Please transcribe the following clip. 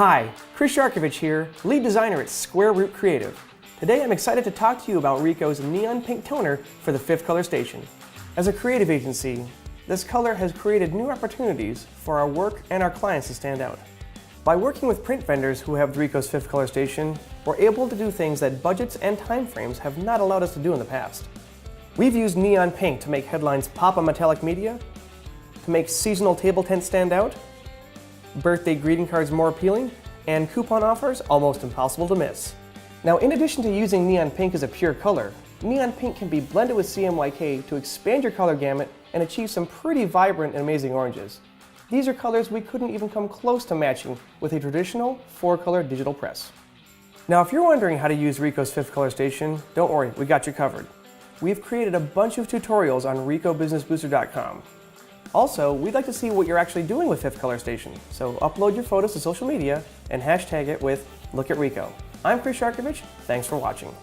Hi, Chris Yarkovich here, lead designer at Square Root Creative. Today I'm excited to talk to you about Ricoh's neon pink toner for the fifth color station. As a creative agency, this color has created new opportunities for our work and our clients to stand out. By working with print vendors who have Ricoh's fifth color station, we're able to do things that budgets and timeframes have not allowed us to do in the past. We've used neon pink to make headlines pop on metallic media, to make seasonal table tents stand out, birthday greeting cards more appealing, and coupon offers almost impossible to miss. Now, in addition to using neon pink as a pure color, neon pink can be blended with CMYK to expand your color gamut and achieve some pretty vibrant and amazing oranges. These are colors we couldn't even come close to matching with a traditional 4-color digital press. Now, if you're wondering how to use Ricoh's fifth color station, don't worry, we got you covered. We've created a bunch of tutorials on RicohBusinessBooster.com. Also, we'd like to see what you're actually doing with fifth color station, so upload your photos to social media and hashtag it with Look at Ricoh. I'm Chris Yarkovich, thanks for watching.